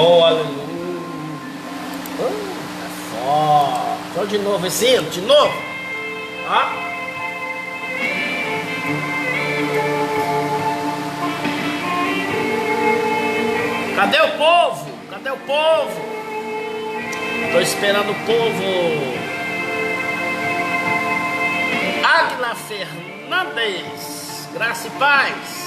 Oh, aleluia. Só de novo esse hino, de novo. Ó. Cadê o povo? Cadê o povo? Tô esperando o povo. Águila Fernandes, graça e paz.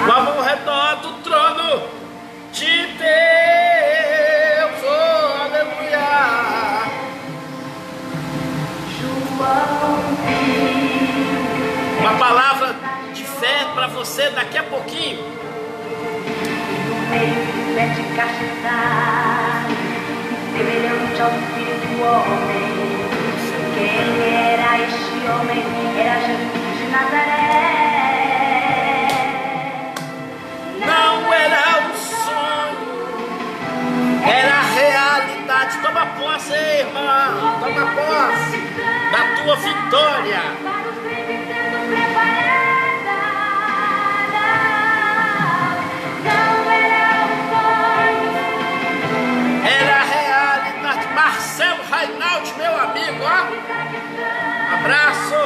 Vamos ao redor do trono de Deus, oh, aleluia. Uma palavra de fé para você daqui a pouquinho. De castidade, semelhante ao filho do homem. Quem era este homem? Era Jesus de Nazaré. Não era um sonho, era a realidade. Toma posse, irmão, toma posse da tua vitória. Para os crentes sendo preparada. Não era um sonho, Era a realidade. Marcelo Reinaldi, meu amigo, ó. Abraço.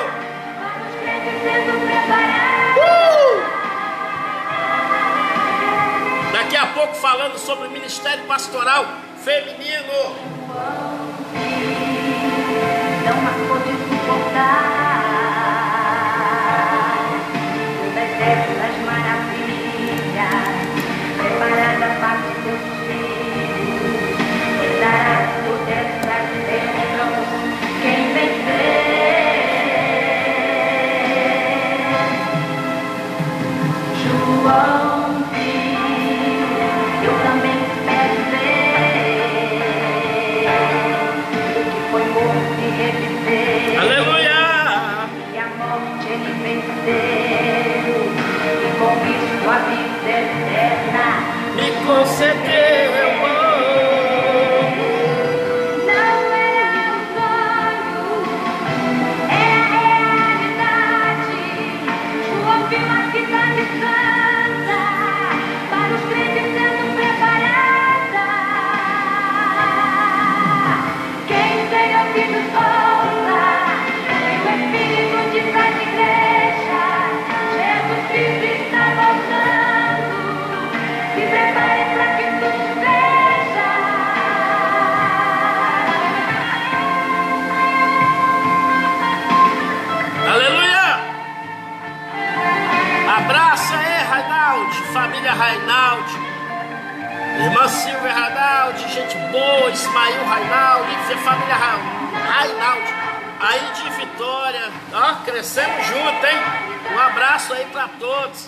para os crentes sendo preparados. Daqui a pouco falando sobre o ministério pastoral feminino. Não marcou de suportar o deserto das maravilhas, preparada para os seus filhos, e dará poder para Deus quem vencer. João, eu também quero ver que foi morto e reviveu. Aleluia! E a morte ele venceu, e com isso a vida eterna Me concedeu. não era um sonho, é a realidade. João viu a cidade santa, para os crentes sendo preparada. Quem tem ouvidos ouça, o Espírito diz às igrejas, Jesus Cristo está voltando, se prepare para que tudo veja. Aleluia! Abraço aí, Reinaldi, família Reinaldi, irmã Silvia Reinaldi, gente boa, Ismael Reinaldi, família Reinaldi, aí de Vitória, ó, crescemos juntos, hein? Um abraço aí pra todos.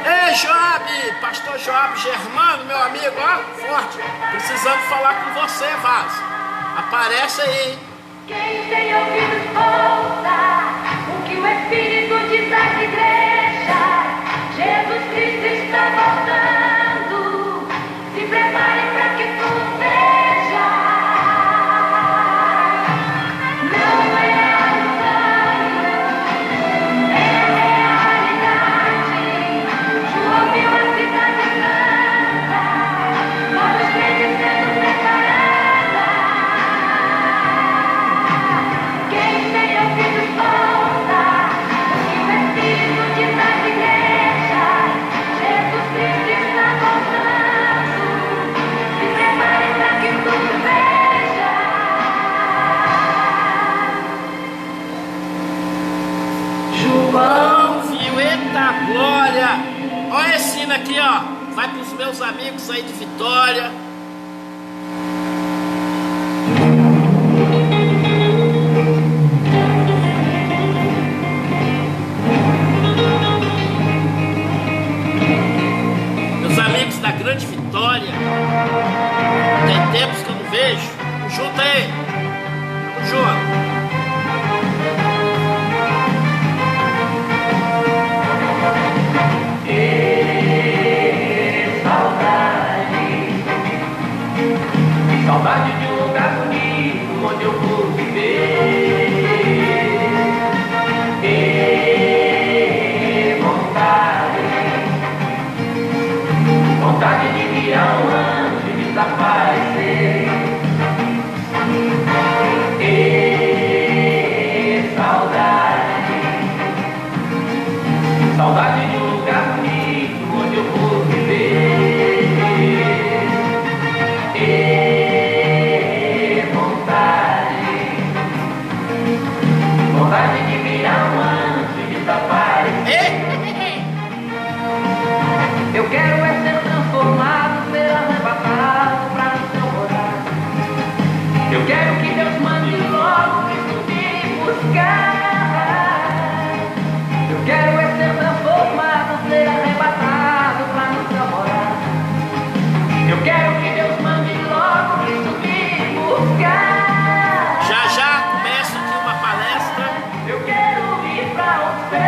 Ei, Joab, pastor Joab Germano, meu amigo, ó, forte, precisando falar com você, Vaz, aparece aí, hein? Quem tem ouvidos ouça o que o Espírito diz às igrejas. Jesus Cristo está voltando, se prepare para que tudo veja. Não é um sonho, é a realidade. João viu a cidade santa, para os crentes sendo preparada. Quem tem ouvidos ouça o que o Espírito diz às igrejas. Jesus Cristo está voltando, se prepare para que tudo veja. João, Viu, eita glória! Olha esse hino aqui, ó. Vai pros meus amigos aí de Vitória. Meus amigos da Grande Vitória. Tem tempos que eu não vejo. Tamo junto aí. Tamo junto. Saudade de virar um anjo e desaparecer. Eu quero é ser transformado, ser arrebatado pra no seu morar. Eu quero que Deus mande logo Cristo me buscar. Eu quero é ser transformado, ser arrebatado pra no seu morar. Eu quero que Deus mande logo Cristo me buscar. Já já começa aqui uma palestra. Eu quero ir pra o céu.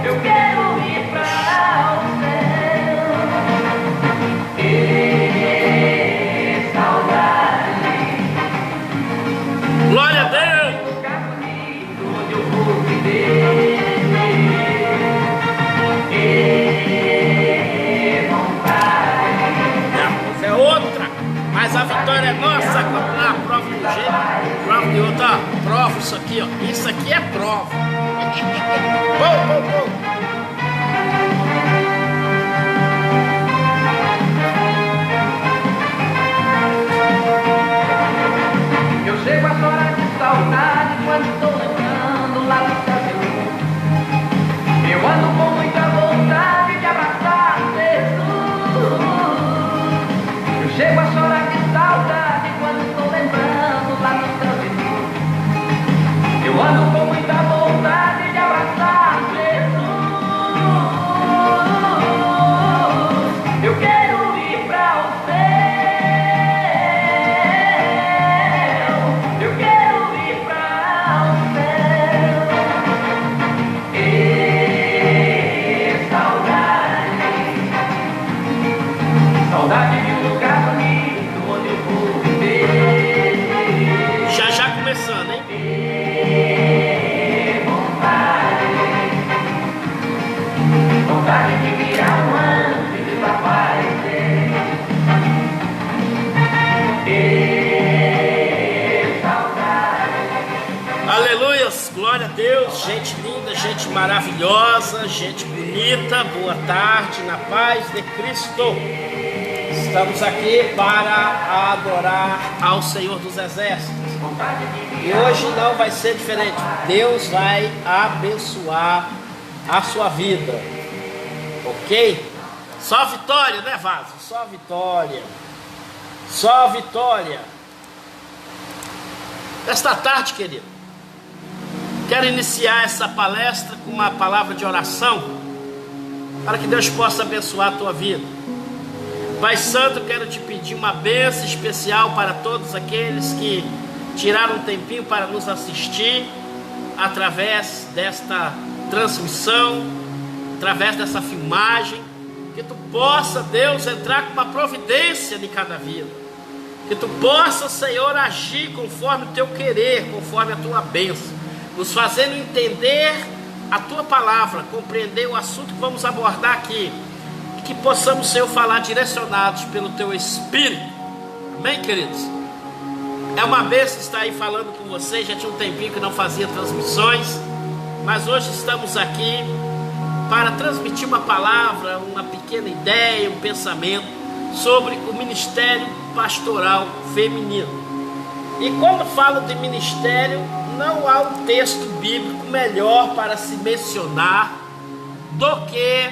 Eu quero ir pra o céu. E saudade. Glória a Deus. Lugar bonito onde eu vou viver. E vontade. É outra, mas a vitória é nossa. Na prova do jeito, prova de outra. Ó, prova isso aqui, ó. Isso aqui é prova. Pô. Eu chego a chorar de saudade quando estou lembrando lá do céu de luz. Eu ando com muita vontade de abraçar Jesus. Eu chego a chorar de saudade quando estou lembrando lá do céu de luz. Eu ando com muita vontade de abraçar Jesus. Eu quero ir pra o céu. Eu quero ir pra o céu. E saudade. Saudade de um lugar bonito onde eu vou viver. Já começando, hein? E vontade. Vontade de virar um anjo e desaparecer. E saudade. Aleluias, glória a Deus. Gente linda, gente maravilhosa, gente bonita. Boa tarde, na paz de Cristo. Estamos aqui para adorar ao Senhor dos Exércitos. E hoje não vai ser diferente. Deus vai abençoar a sua vida. Ok? Só vitória, né, Vaso? Só vitória. Só vitória. Esta tarde, querido, quero iniciar essa palestra com uma palavra de oração para que Deus possa abençoar a tua vida. Pai Santo, quero te pedir uma bênção especial para todos aqueles que tiraram um tempinho para nos assistir através desta transmissão, através dessa filmagem. Que tu possa, Deus, entrar com uma providência de cada vida. Que tu possa, Senhor, agir conforme o teu querer, conforme a tua bênção, nos fazendo entender a tua palavra, compreender o assunto que vamos abordar aqui. E que possamos, Senhor, falar direcionados pelo teu Espírito. Amém, queridos? É uma bênção estar aí falando com vocês. Já tinha um tempinho que não fazia transmissões, mas hoje estamos aqui para transmitir uma palavra, uma pequena ideia, um pensamento sobre o ministério pastoral feminino. E quando falo de ministério, não há um texto bíblico melhor para se mencionar do que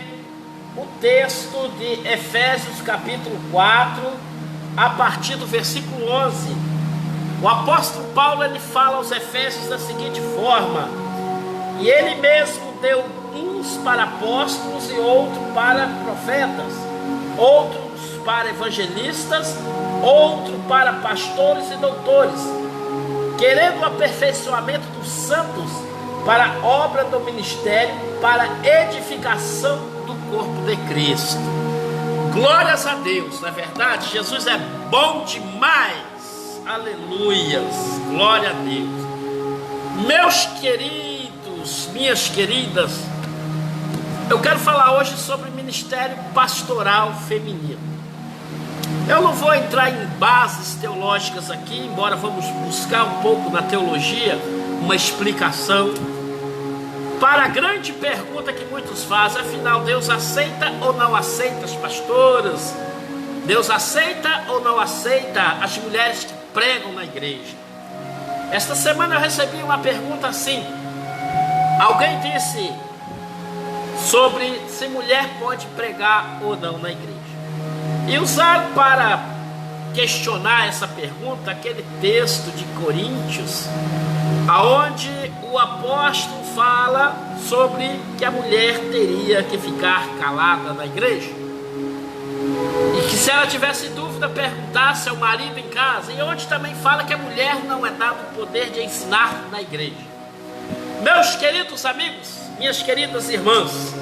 o texto de Efésios capítulo 4, a partir do versículo 11. O apóstolo Paulo, ele fala aos Efésios da seguinte forma: e ele mesmo deu uns para apóstolos e outros para profetas, outros para evangelistas, outros para pastores e doutores, querendo o aperfeiçoamento dos santos para a obra do ministério, para a edificação do corpo de Cristo. Glórias a Deus, não é verdade? Jesus é bom demais. Aleluias, glória a Deus. Meus queridos, minhas queridas, eu quero falar hoje sobre o ministério pastoral feminino. Eu não vou entrar em bases teológicas aqui, embora vamos buscar um pouco na teologia uma explicação para a grande pergunta que muitos fazem: afinal, Deus aceita ou não aceita as pastoras? Deus aceita ou não aceita as mulheres que pregam na igreja? Esta semana eu recebi uma pergunta assim. Alguém disse sobre se mulher pode pregar ou não na igreja. E usaram para questionar essa pergunta aquele texto de Coríntios, aonde o apóstolo fala sobre que a mulher teria que ficar calada na igreja. E que se ela tivesse dúvida, perguntasse ao marido em casa. E onde também fala que a mulher não é dado o poder de ensinar na igreja. Meus queridos amigos, minhas queridas irmãs,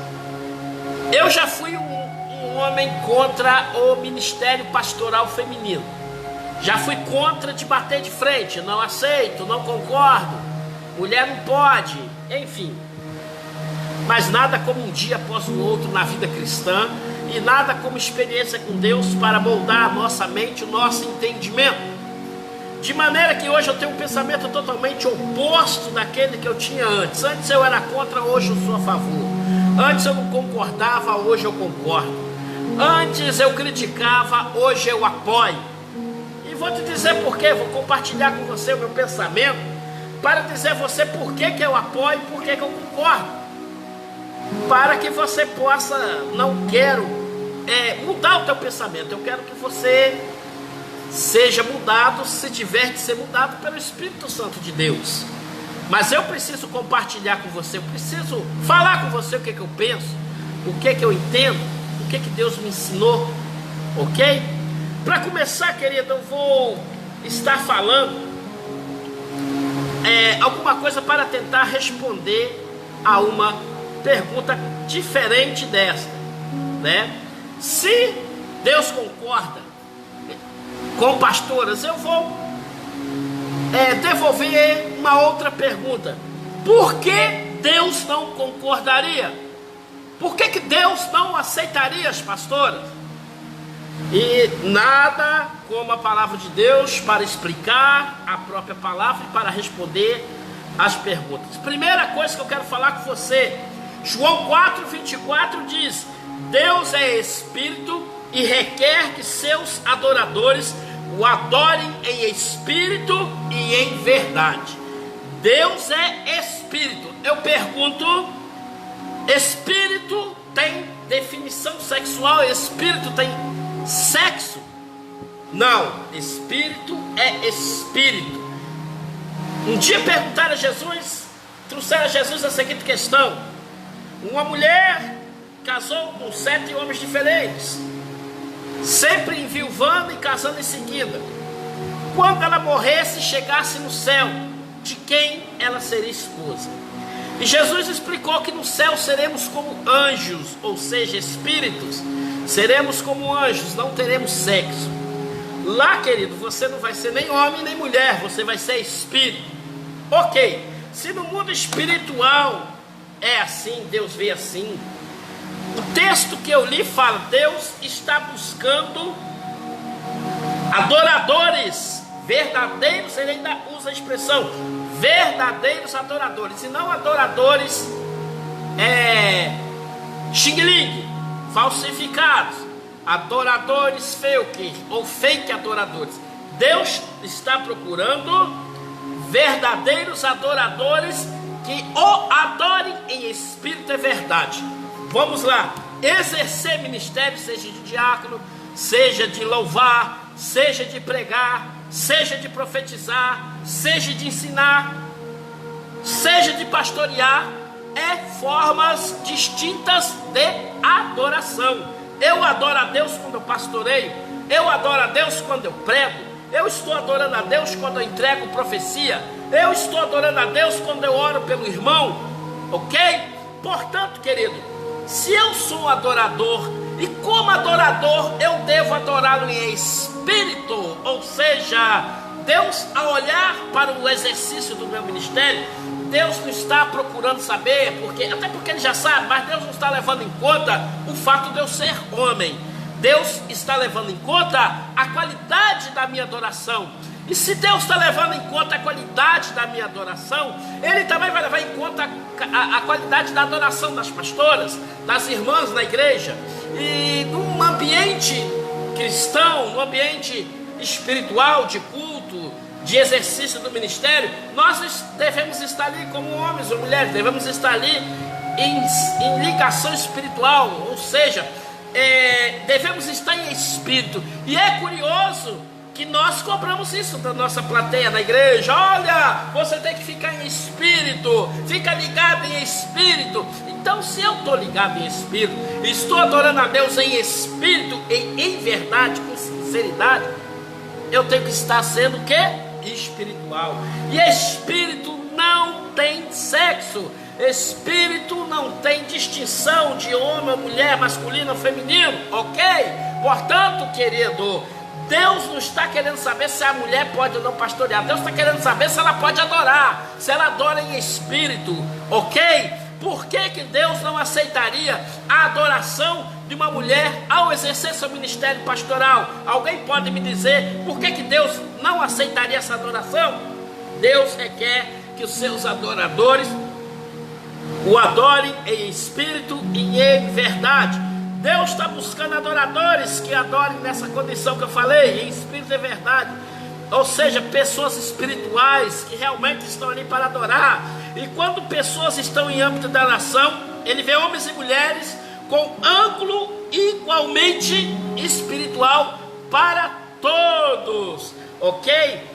eu já fui um homem contra o ministério pastoral feminino. Já fui contra de bater de frente. Não aceito, não concordo. Mulher não pode, enfim. Mas nada como um dia após o outro na vida cristã. E nada como experiência com Deus para moldar a nossa mente, o nosso entendimento. De maneira que hoje eu tenho um pensamento totalmente oposto daquele que eu tinha antes. Antes eu era contra, hoje eu sou a favor. Antes eu não concordava, hoje eu concordo. Antes eu criticava, hoje eu apoio. E vou te dizer por quê. Vou compartilhar com você o meu pensamento para dizer a você por que eu apoio e por que eu concordo. Para que você possa, não quero mudar o teu pensamento. Eu quero que você seja mudado, se tiver de ser mudado pelo Espírito Santo de Deus. Mas eu preciso compartilhar com você, eu preciso falar com você o que eu penso, o que eu entendo, o que Deus me ensinou, ok? Para começar, querido, eu vou estar falando alguma coisa para tentar responder a uma pergunta diferente desta, né? Se Deus concorda com pastoras, eu vou devolver uma outra pergunta. Por que Deus não concordaria? Por que Deus não aceitaria as pastoras? E nada como a palavra de Deus para explicar a própria palavra e para responder as perguntas. Primeira coisa que eu quero falar com você, João 4:24 diz: Deus é Espírito e requer que seus adoradores o adorem em espírito e em verdade. Deus é Espírito. Eu pergunto, Espírito tem definição sexual? Espírito tem sexo? Não, Espírito é Espírito. Um dia perguntaram a Jesus, trouxeram a Jesus a seguinte questão: uma mulher casou com 7 homens diferentes, sempre enviuvando e casando em seguida. Quando ela morresse e chegasse no céu, de quem ela seria esposa? E Jesus explicou que no céu seremos como anjos, ou seja, espíritos. Seremos como anjos, não teremos sexo. Lá, querido, você não vai ser nem homem nem mulher, você vai ser espírito. Ok, se no mundo espiritual é assim, Deus vê assim. O texto que eu li fala: Deus está buscando adoradores verdadeiros. Ele ainda usa a expressão verdadeiros adoradores, e não adoradores xing-ling, falsificados, adoradores fake ou fake adoradores. Deus está procurando verdadeiros adoradores que o adorem em espírito e verdade. Vamos lá, exercer ministério, seja de diácono, seja de louvar, seja de pregar, seja de profetizar, seja de ensinar, seja de pastorear, é formas distintas de adoração. Eu adoro a Deus quando eu pastoreio, eu adoro a Deus quando eu prego, eu estou adorando a Deus quando eu entrego profecia, eu estou adorando a Deus quando eu oro pelo irmão, ok? Portanto, querido, se eu sou um adorador, e como adorador eu devo adorá-lo em espírito, ou seja, Deus, ao olhar para o exercício do meu ministério, Deus não está procurando saber, até porque Ele já sabe, mas Deus não está levando em conta o fato de eu ser homem. Deus está levando em conta a qualidade da minha adoração. E se Deus está levando em conta a qualidade da minha adoração, Ele também vai levar em conta a qualidade da adoração das pastoras, das irmãs na igreja. E num ambiente cristão, num ambiente espiritual, de culto, de exercício do ministério, nós devemos estar ali como homens ou mulheres, devemos estar ali em ligação espiritual, ou seja, devemos estar em espírito. E é curioso que nós cobramos isso da nossa plateia na igreja: olha, você tem que ficar em espírito, fica ligado em espírito. Então, se eu estou ligado em espírito, estou adorando a Deus em espírito, em verdade, com sinceridade, eu tenho que estar sendo o quê? Espiritual. E espírito não tem sexo, espírito não tem distinção de homem ou mulher, masculino ou feminino, ok? Portanto, querido, Deus não está querendo saber se a mulher pode ou não pastorear. Deus está querendo saber se ela pode adorar, se ela adora em espírito, ok? Por que Deus não aceitaria a adoração de uma mulher ao exercer seu ministério pastoral? Alguém pode me dizer por que Deus não aceitaria essa adoração? Deus requer que os seus adoradores o adorem em espírito e em verdade. Deus está buscando adoradores que adorem nessa condição que eu falei, em espírito e verdade. Ou seja, pessoas espirituais que realmente estão ali para adorar. E quando pessoas estão em âmbito da nação, ele vê homens e mulheres com ângulo igualmente espiritual para todos, ok?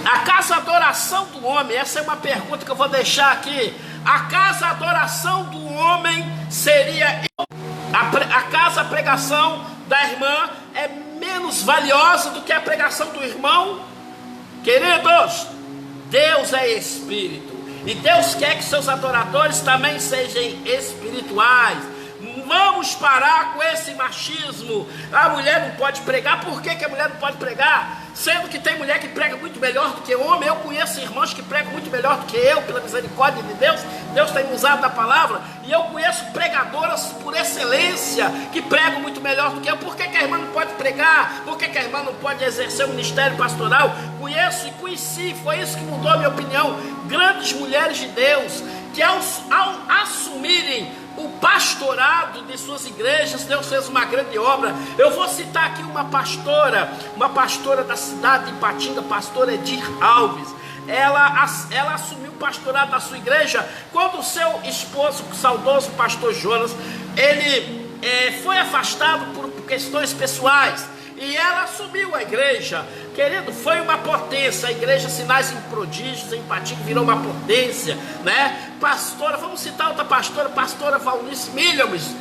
Acaso a adoração do homem, essa é uma pergunta que eu vou deixar aqui. Acaso a adoração do homem seria... Acaso a pregação da irmã é menos valiosa do que a pregação do irmão? Queridos, Deus é espírito, e Deus quer que seus adoradores também sejam espirituais. Vamos parar com esse machismo. A mulher não pode pregar. Por que a mulher não pode pregar? Sendo que tem mulher que prega muito melhor do que homem. Eu conheço irmãos que pregam muito melhor do que eu, pela misericórdia de Deus. Deus tem usado da palavra. E eu conheço pregadoras por excelência que pregam muito melhor do que eu. Por que a irmã não pode pregar? Por que a irmã não pode exercer o ministério pastoral? Conheço e conheci, foi isso que mudou a minha opinião, grandes mulheres de Deus que ao assumirem o pastorado de suas igrejas, Deus fez uma grande obra. Eu vou citar aqui uma pastora da cidade de Ipatinga, pastora Edir Alves. Ela assumiu o pastorado da sua igreja quando o seu esposo, o saudoso pastor Jonas, ele foi afastado por questões pessoais. E ela assumiu a igreja, querido, foi uma potência. A igreja Sinais e Prodígios em Ipatinga virou uma potência, né? Pastora, vamos citar outra pastora Valnice Milhams,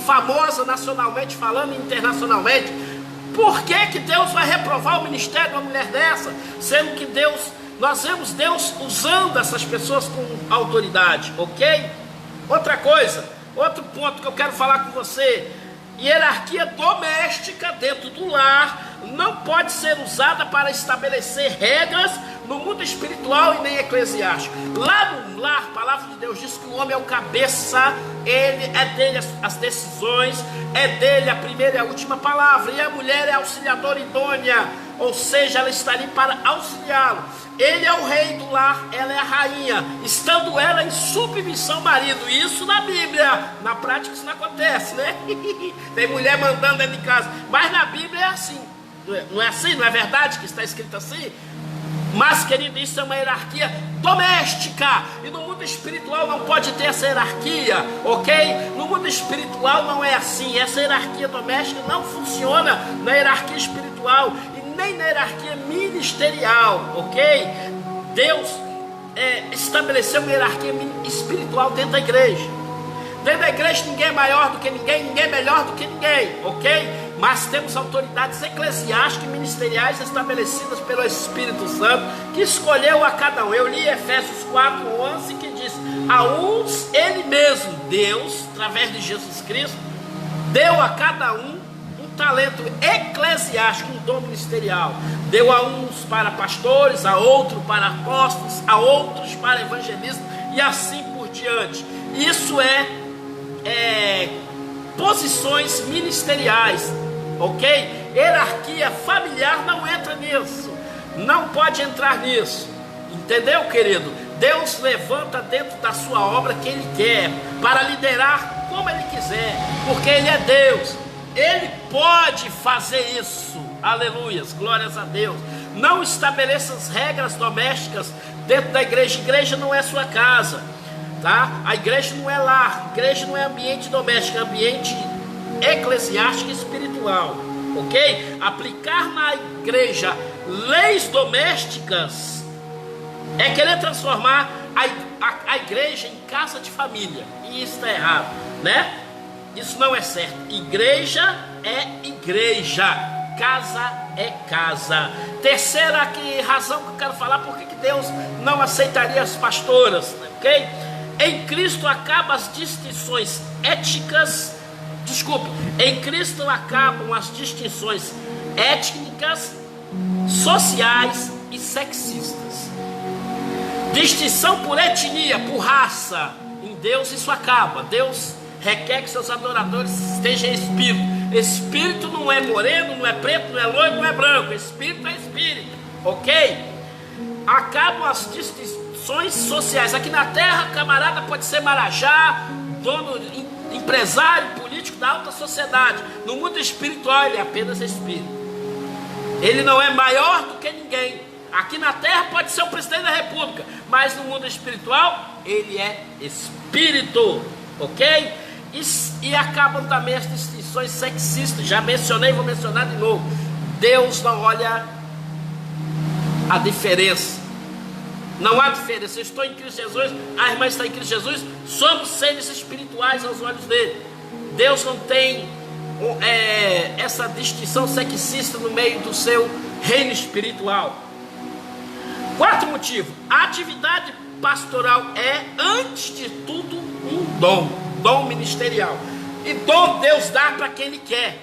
famosa nacionalmente falando e internacionalmente. Por que Deus vai reprovar o ministério de uma mulher dessa? Sendo que nós vemos Deus usando essas pessoas com autoridade, ok? Outra coisa, outro ponto que eu quero falar com você: hierarquia doméstica dentro do lar não pode ser usada para estabelecer regras no mundo espiritual e nem eclesiástico. Lá no lar, a palavra de Deus diz que o homem é o cabeça, é dele as decisões, é dele a primeira e a última palavra, e a mulher é auxiliadora idônea, ou seja, ela está ali para auxiliá-lo. Ele é o rei do lar, ela é a rainha, estando ela em submissão ao marido. Isso na Bíblia. Na prática isso não acontece, né? Tem mulher mandando dentro de casa, mas na Bíblia é assim. Não é assim? Não é verdade que está escrito assim? Mas, querido, isso é uma hierarquia doméstica, e no mundo espiritual não pode ter essa hierarquia, ok? No mundo espiritual não é assim. Essa hierarquia doméstica não funciona na hierarquia espiritual e nem na hierarquia ministerial, ok? Deus estabeleceu uma hierarquia espiritual dentro da igreja. Dentro da igreja ninguém é maior do que ninguém, ninguém é melhor do que ninguém, ok? Mas temos autoridades eclesiásticas e ministeriais estabelecidas pelo Espírito Santo, que escolheu a cada um. Eu li Efésios 4:11, que diz: a uns ele mesmo, Deus, através de Jesus Cristo, deu a cada um talento eclesiástico, um dom ministerial. Deu a uns para pastores, a outros para apóstolos, a outros para evangelistas, e assim por diante. Isso posições ministeriais, ok? Hierarquia familiar não entra nisso, não pode entrar nisso, entendeu, querido? Deus levanta dentro da sua obra quem Ele quer, para liderar como Ele quiser, porque Ele é Deus. Ele pode fazer isso, Aleluias, glórias a Deus. Não estabeleça as regras domésticas dentro da igreja. Igreja não é sua casa, tá? A igreja não é lar, a igreja não é ambiente doméstico, é ambiente eclesiástico e espiritual, ok? Aplicar na igreja leis domésticas é querer transformar a igreja em casa de família, e isso está errado, né? Isso não é certo. Igreja é igreja, casa é casa. Terceira razão que eu quero falar por que Deus não aceitaria as pastoras, ok? Em Cristo acabam as distinções éticas. Em Cristo acabam as distinções étnicas, sociais e sexistas. Distinção por etnia, por raça. Em Deus isso acaba. Deus requer que seus adoradores estejam em espírito. Espírito não é moreno, não é preto, não é loiro, não é branco. Espírito é espírito, ok? Acabam as distinções sociais. Aqui na terra, camarada pode ser marajá, dono, empresário, político da alta sociedade. No mundo espiritual ele é apenas espírito. Ele não é maior do que ninguém. Aqui na terra pode ser o presidente da república, mas no mundo espiritual ele é espírito, ok? E acabam também as distinções sexistas. Já mencionei, vou mencionar de novo. Deus não olha a diferença. Não há diferença. Eu estou em Cristo Jesus, a irmã está em Cristo Jesus. Somos seres espirituais aos olhos dele. Deus não tem essa distinção sexista no meio do seu reino espiritual. Quarto motivo: a atividade pastoral é, antes de tudo, um dom ministerial. E dom Deus dá para quem Ele quer.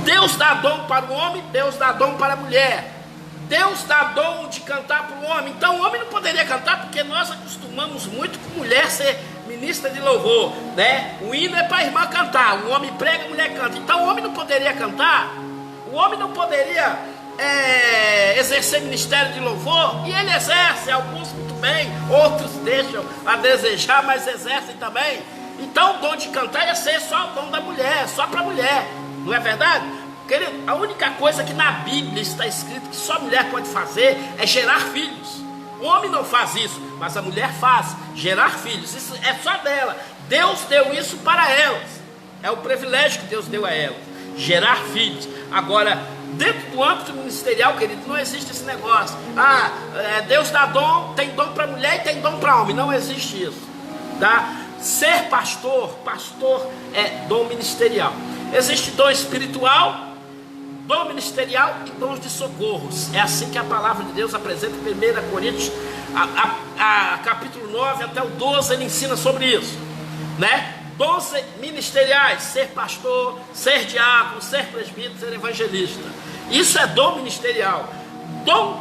Deus dá dom para o homem, Deus dá dom para a mulher. Deus dá dom de cantar para o homem. Então o homem não poderia cantar, porque nós acostumamos muito com mulher ser ministra de louvor, né? O hino é para a irmã cantar, o homem prega, a mulher canta. Então o homem não poderia cantar, o homem não poderia exercer ministério de louvor, e ele exerce, alguns muito bem, outros deixam a desejar, mas exercem também. Então o dom de cantar ia ser só o dom da mulher, só para a mulher, não é verdade? Querido, a única coisa que na Bíblia está escrito que só a mulher pode fazer é gerar filhos. O homem não faz isso, mas a mulher faz, gerar filhos. Isso é só dela. Deus deu isso para elas. É o privilégio que Deus deu a elas, gerar filhos. Agora, dentro do âmbito ministerial, querido, não existe esse negócio. Deus dá dom, tem dom para mulher e tem dom para homem. Não existe isso, tá? Ser pastor é dom ministerial. Existe dom espiritual, dom ministerial e dons de socorros. É assim que a palavra de Deus apresenta em 1 Coríntios, capítulo 9 até o 12, ele ensina sobre isso, né? Dons ministeriais: ser pastor, ser diácono, ser presbítero, ser evangelista. Isso é dom ministerial. Dons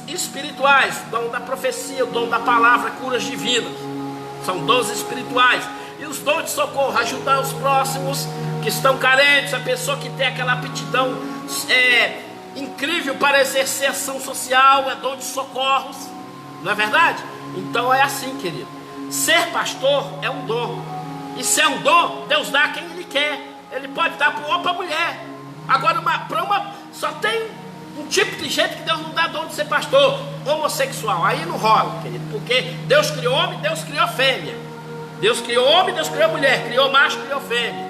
espirituais: dom da profecia, o dom da palavra, curas divinas. São dons espirituais. E os dons de socorro: ajudar os próximos que estão carentes, a pessoa que tem aquela aptidão incrível para exercer ação social, é dom de socorros, não é verdade? Então é assim, querido. Ser pastor é um dom, e se é um dom, Deus dá a quem Ele quer. Ele pode dar para o homem ou para a mulher. Agora, só tem um tipo de gente que Deus não dá dom de ser pastor: homossexual. Aí não rola, querido, porque Deus criou homem, Deus criou fêmea. Deus criou homem, Deus criou mulher, criou macho, criou fêmea,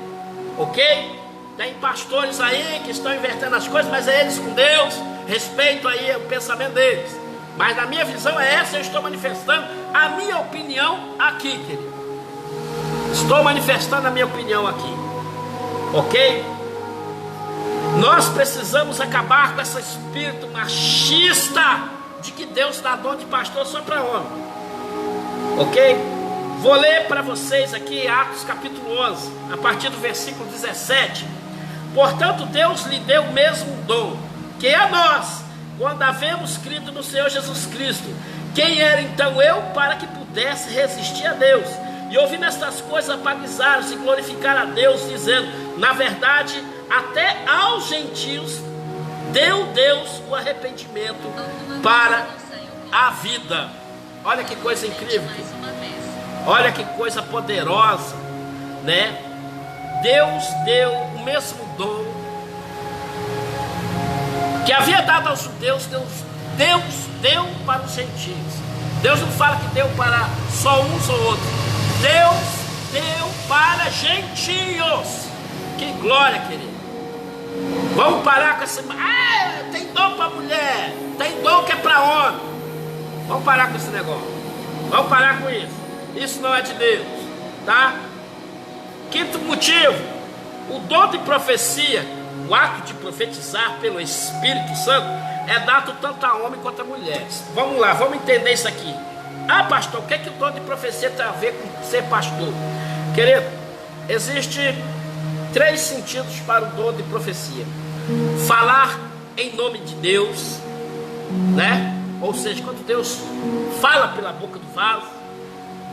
ok? Tem pastores aí que estão invertendo as coisas, mas é eles com Deus. Respeito aí o pensamento deles, mas na minha visão é essa. Eu estou manifestando a minha opinião aqui, querido. Estou manifestando a minha opinião aqui, ok? Nós precisamos acabar com esse espírito machista de que Deus dá dom de pastor só para homem, ok? Vou ler para vocês aqui Atos capítulo 11, a partir do versículo 17. Portanto, Deus lhe deu o mesmo dom que a nós, quando havemos crido no Senhor Jesus Cristo. Quem era então eu para que pudesse resistir a Deus? E ouvindo estas coisas, apalizaram-se e glorificaram a Deus, dizendo: na verdade, até aos gentios deu Deus o arrependimento para a vida. Olha que coisa incrível, olha que coisa poderosa, né? Deus deu o mesmo dom que havia dado aos judeus, Deus deu para os gentios. Deus não fala que deu para só uns ou outros. Deus deu para gentios. Que glória, querido. Vamos parar com essa... tem dom para mulher, tem dom que é para homem. Vamos parar com esse negócio. Vamos parar com isso. Isso não é de Deus, tá? Quinto motivo: o dom de profecia, o ato de profetizar pelo Espírito Santo, é dado tanto a homem quanto a mulheres. Vamos lá, vamos entender isso aqui. Pastor, o que é que o dom de profecia tem a ver com ser pastor? Querido, existe 3 sentidos para o dom de profecia: falar em nome de Deus, né? Ou seja, quando Deus fala pela boca do vaso,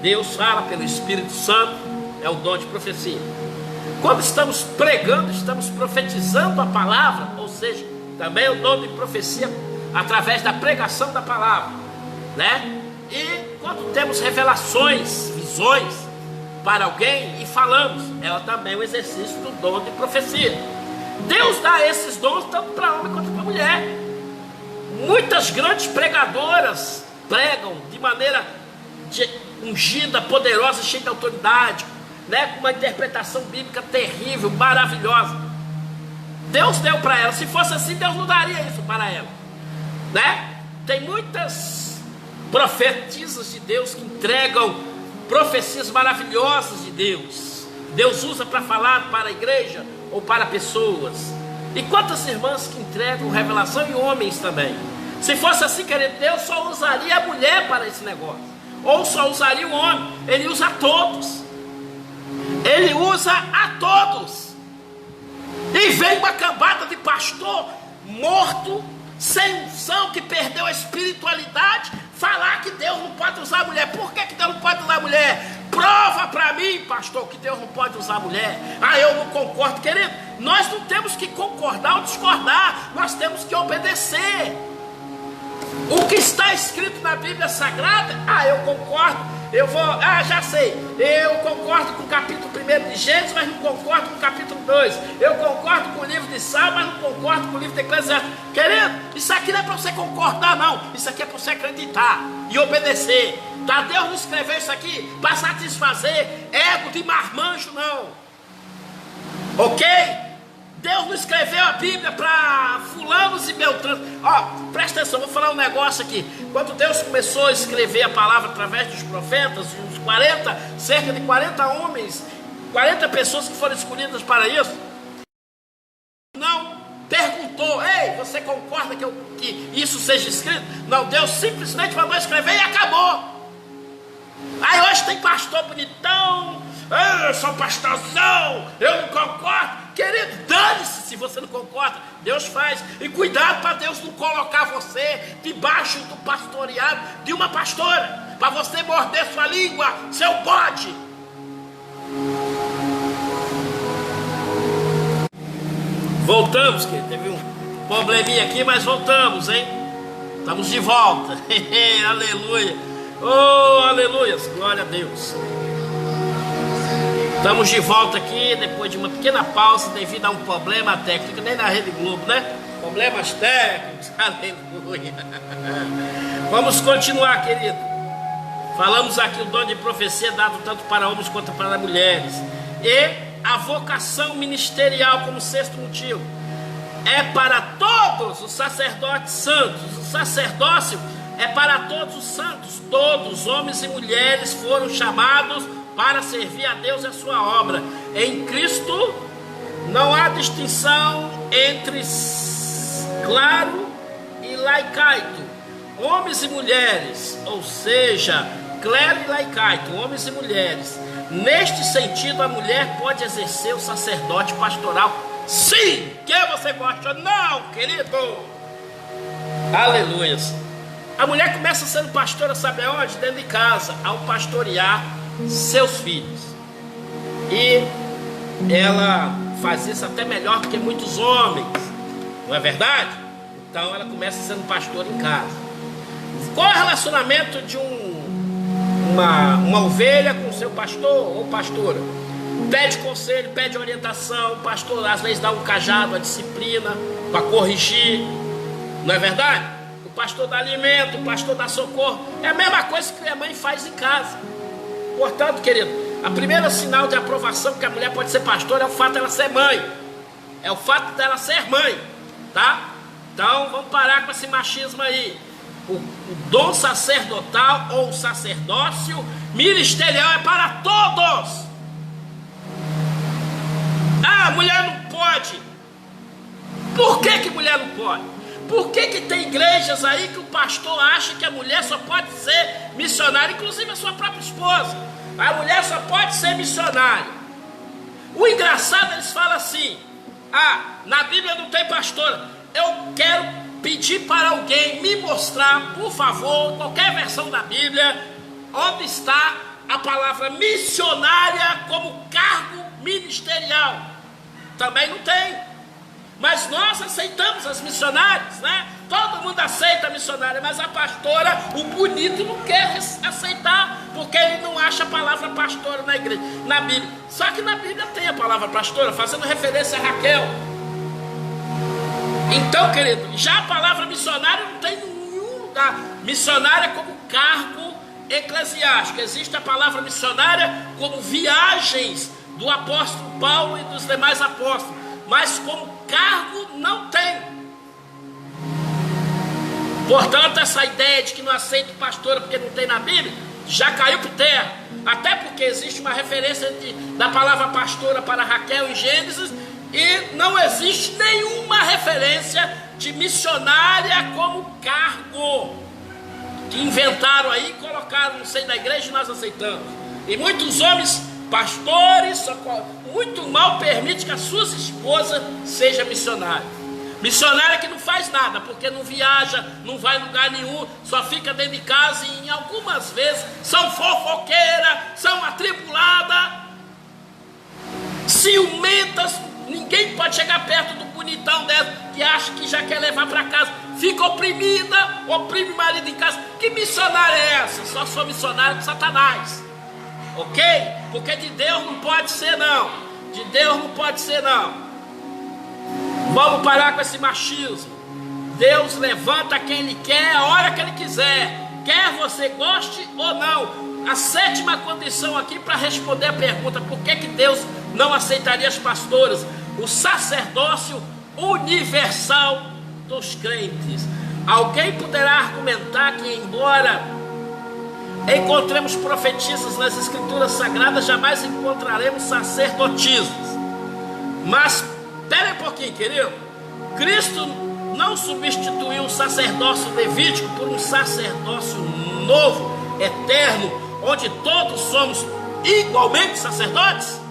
Deus fala pelo Espírito Santo, é o dom de profecia. Quando estamos pregando, estamos profetizando a palavra, ou seja, também é o dom de profecia através da pregação da palavra, né? E quando temos revelações, visões para alguém e falamos, ela também é um exercício do dom de profecia. Deus dá esses dons tanto para homem quanto para mulher. Muitas grandes pregadoras pregam de maneira ungida, poderosa, cheia de autoridade, né? Com uma interpretação bíblica terrível, maravilhosa. Deus deu para ela. Se fosse assim, Deus não daria isso para ela, né? Tem muitas profetisas de Deus que entregam profecias maravilhosas de Deus. Deus usa para falar para a igreja ou para pessoas. E quantas irmãs que entregam revelação, e homens também. Se fosse assim, querido, Deus só usaria a mulher para esse negócio, ou só usaria o homem. Ele usa a todos. Ele usa a todos. E vem uma cambada de pastor morto, sem unção, que perdeu a espiritualidade, falar que Deus não pode usar a mulher. Por que Deus não pode usar a mulher? Prova para mim, pastor, que Deus não pode usar a mulher. Eu não concordo. Querido, nós não temos que concordar ou discordar, nós temos que obedecer o que está escrito na Bíblia Sagrada. Eu concordo, já sei, eu concordo com o capítulo 1 de Gênesis, mas não concordo com o capítulo 2. Eu concordo com o livro de Salmos, mas não concordo com o livro de Eclesiastes. Querido, isso aqui não é para você concordar, não. Isso aqui é para você acreditar e obedecer, tá? Deus não escreveu isso aqui para satisfazer ego de marmanjo, não. Ok? Deus não escreveu a Bíblia para fulanos e beltranos. Presta atenção, vou falar um negócio aqui. Quando Deus começou a escrever a palavra através dos profetas, cerca de 40 homens, 40 pessoas que foram escolhidas para isso, não perguntou: você concorda que isso seja escrito? Não, Deus simplesmente mandou escrever e acabou. Hoje tem pastor bonitão, eu sou pastorzão, eu não concordo. Querido, dane-se se você não concorda. Deus faz. E cuidado para Deus não colocar você debaixo do pastoreado de uma pastora, para você morder sua língua, seu bode. Voltamos, querido. Teve um probleminha aqui, mas voltamos, hein? Estamos de volta. Aleluia. Oh, aleluia. Glória a Deus. Estamos de volta aqui depois de uma pequena pausa devido a um problema técnico, nem na Rede Globo, né? Problemas técnicos, aleluia. Vamos continuar, querido. Falamos aqui o dom de profecia dado tanto para homens quanto para mulheres. E a vocação ministerial como sexto motivo é para todos os sacerdotes santos. O sacerdócio é para todos os santos. Todos, homens e mulheres, foram chamados para servir a Deus e a sua obra. Em Cristo não há distinção entre claro e laicaito, homens e mulheres, ou seja, clero e laicaito, homens e mulheres. Neste sentido, a mulher pode exercer o sacerdote pastoral, sim, quer você goste ou não, querido. Aleluia. A mulher começa sendo pastora, sabe aonde? Dentro de casa, ao pastorear seus filhos. E ela faz isso até melhor do que muitos homens, não é verdade? Então ela começa sendo pastora em casa. Qual é o relacionamento de uma ovelha com seu pastor ou pastora? Pede conselho, pede orientação. O pastor às vezes dá um cajado, a disciplina para corrigir, Não é verdade? O pastor dá alimento, o pastor dá socorro. É a mesma coisa que a mãe faz em casa. Portanto, querido, a primeira sinal de aprovação que a mulher pode ser pastora é o fato dela ser mãe. É o fato dela ser mãe, tá? Então vamos parar com esse machismo aí. O dom sacerdotal ou sacerdócio ministerial é para todos. Ah, mulher não pode. Por que mulher não pode? Por que tem igrejas aí que o pastor acha que a mulher só pode ser missionária, inclusive a sua própria esposa? A mulher só pode ser missionária. O engraçado, eles falam assim: ah, na Bíblia não tem pastora. Eu quero pedir para alguém me mostrar, por favor, qualquer versão da Bíblia, onde está a palavra missionária como cargo ministerial. Também não tem. Mas nós aceitamos as missionárias, né? Todo mundo aceita a missionária, mas a pastora, o bonito, não quer aceitar, porque ele não acha a palavra pastora na igreja, na Bíblia. Só que na Bíblia tem a palavra pastora, fazendo referência a Raquel. Então, querido, já a palavra missionária não tem em nenhum lugar. Missionária como cargo eclesiástico. Existe a palavra missionária como viagens do apóstolo Paulo e dos demais apóstolos, mas como cargo não tem. Portanto, essa ideia de que não aceita pastora porque não tem na Bíblia já caiu por terra. Até porque existe uma referência da palavra pastora para Raquel em Gênesis, e não existe nenhuma referência de missionária como cargo, que inventaram aí e colocaram no seio da igreja e nós aceitamos. E muitos homens pastores muito mal permitem que as suas esposas sejam missionárias. Missionária que não faz nada, porque não viaja, não vai em lugar nenhum, só fica dentro de casa, e em algumas vezes são fofoqueiras, são atribuladas, ciumentas. Ninguém pode chegar perto do bonitão dela, que acha que já quer levar para casa. Fica oprimida, oprime o marido em casa. Que missionária é essa? Só sou missionária de Satanás. Ok? Porque de Deus não pode ser não. De Deus não pode ser não. Vamos parar com esse machismo. Deus levanta quem Ele quer, a hora que Ele quiser. Quer você goste ou não. A sétima condição aqui para responder a pergunta: por que Deus não aceitaria as pastoras? O sacerdócio universal dos crentes. Alguém poderá argumentar que, embora encontremos profetisas nas escrituras sagradas, jamais encontraremos sacerdotisas. Mas, espera um pouquinho, querido. Cristo não substituiu o sacerdócio levítico por um sacerdócio novo, eterno, onde todos somos igualmente sacerdotes?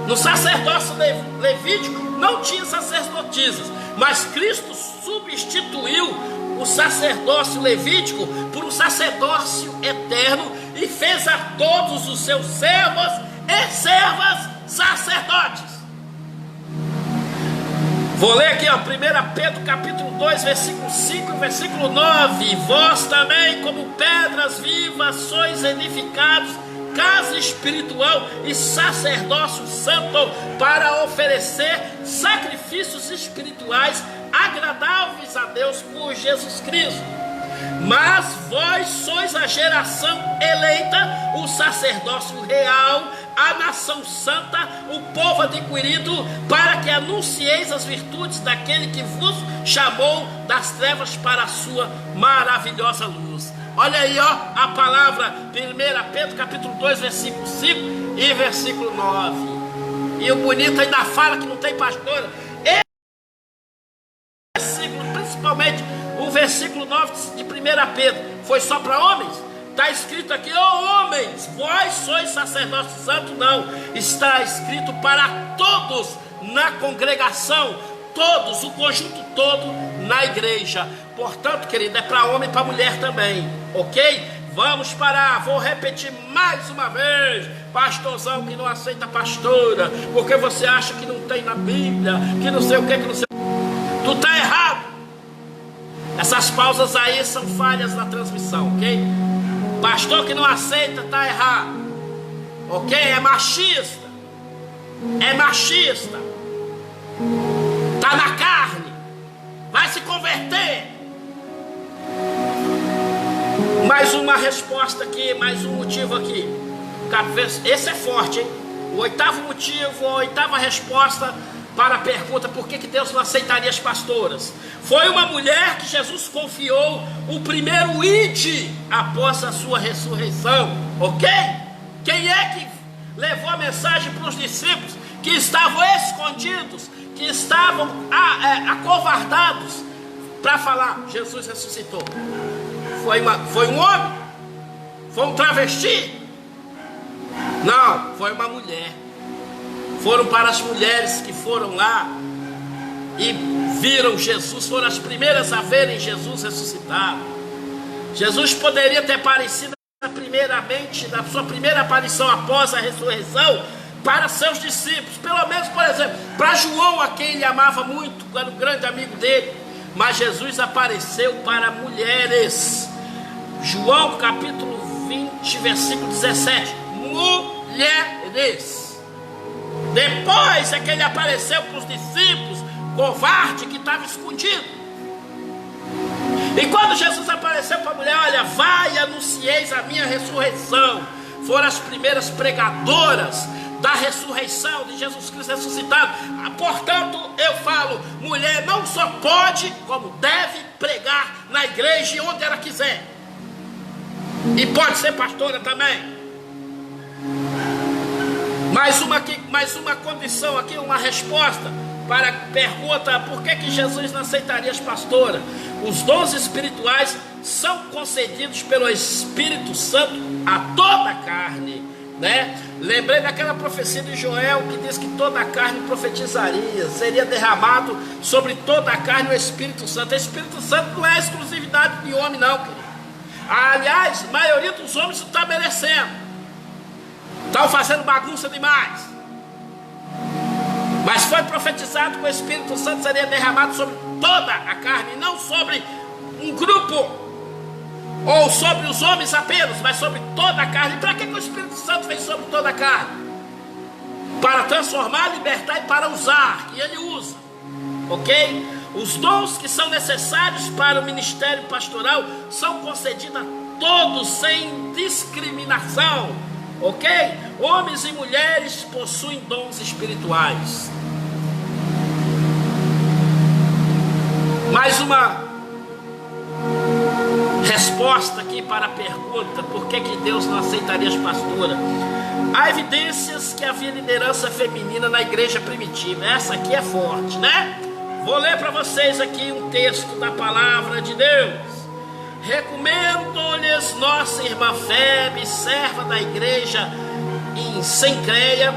No sacerdócio levítico não tinha sacerdotisas, mas Cristo substituiu o sacerdócio levítico por um sacerdócio eterno e fez a todos os seus servos e servas sacerdotes. Vou ler aqui, ó, 1 Pedro capítulo 2, versículo 5 e versículo 9. Vós também, como pedras vivas, sois edificados casa espiritual e sacerdócio santo, para oferecer sacrifícios espirituais agradáveis a Deus por Jesus Cristo. Mas vós sois a geração eleita, o sacerdócio real, a nação santa, o povo adquirido, para que anuncieis as virtudes daquele que vos chamou das trevas para a sua maravilhosa luz. Olha aí, ó, a palavra 1 Pedro capítulo 2, versículo 5 e versículo 9. E o bonito ainda fala que não tem pastora. Esse versículo, principalmente o versículo 9 de 1 Pedro, foi só para homens? Está escrito aqui: ó homens, vós sois sacerdócio santo? Não, está escrito para todos na congregação, todos, o conjunto todo na igreja. Portanto, querido, é para homem e para mulher também, ok? Vamos parar, vou repetir mais uma vez: pastorzão que não aceita pastora, porque você acha que não tem na Bíblia, que não sei o que não sei. Tu está errado. Essas pausas aí são falhas na transmissão, ok? Pastor que não aceita está errado, ok? É machista, está na carne, vai se converter. Mais uma resposta aqui, mais um motivo aqui. Esse é forte, hein? O oitavo motivo, a oitava resposta para a pergunta: por que Deus não aceitaria as pastoras? Foi uma mulher que Jesus confiou o primeiro ide após a sua ressurreição, ok? Quem é que levou a mensagem para os discípulos que estavam escondidos, que estavam acovardados, para falar: Jesus ressuscitou? Foi um homem? Foi um travesti? Não, foi uma mulher. Foram para as mulheres que foram lá e viram Jesus, foram as primeiras a verem Jesus ressuscitado. Jesus poderia ter aparecido primeiramente, na sua primeira aparição após a ressurreição, para seus discípulos, pelo menos, por exemplo, para João, a quem ele amava muito, era um grande amigo dele. Mas Jesus apareceu para mulheres. João capítulo 20, versículo 17. Mulheres. Depois é que ele apareceu para os discípulos, covarde que estava escondido. E quando Jesus apareceu para a mulher: olha, vai e anuncieis a minha ressurreição. Foram as primeiras pregadoras da ressurreição de Jesus Cristo ressuscitado. Portanto, eu falo: mulher não só pode, como deve pregar na igreja onde ela quiser. E pode ser pastora também. Mais uma condição aqui, uma resposta para a pergunta: por que Jesus não aceitaria as pastoras? Os dons espirituais são concedidos pelo Espírito Santo a toda a carne, né? Lembrei daquela profecia de Joel que diz que toda a carne profetizaria, seria derramado sobre toda a carne o Espírito Santo. O Espírito Santo não é exclusividade de homem, não, querido. Aliás, a maioria dos homens está merecendo, estão fazendo bagunça demais. Mas foi profetizado que o Espírito Santo seria derramado sobre toda a carne, não sobre um grupo, ou sobre os homens apenas, mas sobre toda a carne. E para que o Espírito Santo vem sobre toda a carne? Para transformar, libertar e para usar, e ele usa, ok? Os dons que são necessários para o ministério pastoral são concedidos a todos sem discriminação, ok? Homens e mulheres possuem dons espirituais. Mais uma resposta aqui para a pergunta: por que Deus não aceitaria as pastoras? Há evidências que havia liderança feminina na igreja primitiva. Essa aqui é forte, né? Vou ler para vocês aqui um texto da palavra de Deus. Recomendo-lhes nossa irmã Febe, serva da igreja em Sencreia.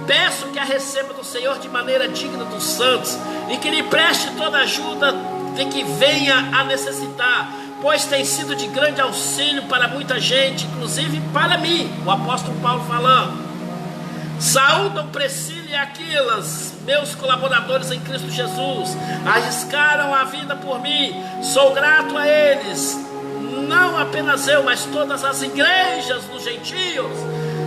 Peço que a receba do Senhor de maneira digna dos santos, e que lhe preste toda ajuda de que venha a necessitar, pois tem sido de grande auxílio para muita gente, inclusive para mim. O apóstolo Paulo falando. Saúdam Priscila e Aquilas, meus colaboradores em Cristo Jesus. Arriscaram a vida por mim, sou grato a eles. Não apenas eu, mas todas as igrejas dos gentios.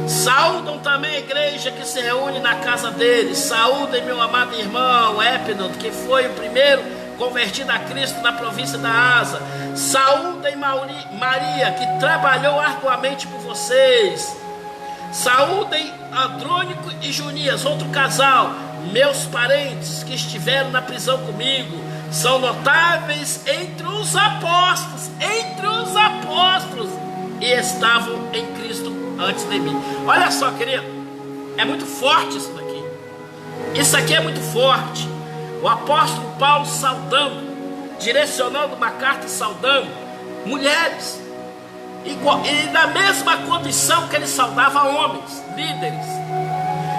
Saúdam também a igreja que se reúne na casa deles. Saúdem meu amado irmão Epinod, que foi o primeiro convertido a Cristo na província da Ásia. Saúdem Maria, que trabalhou arduamente por vocês. Saúdem Andrônico e Junias, outro casal, meus parentes que estiveram na prisão comigo. São notáveis entre os apóstolos, e estavam em Cristo antes de mim. Olha só, querido, é muito forte isso daqui. Isso aqui é muito forte. O apóstolo Paulo saudando, direcionando uma carta e saudando mulheres, e na mesma condição que ele saudava homens, líderes.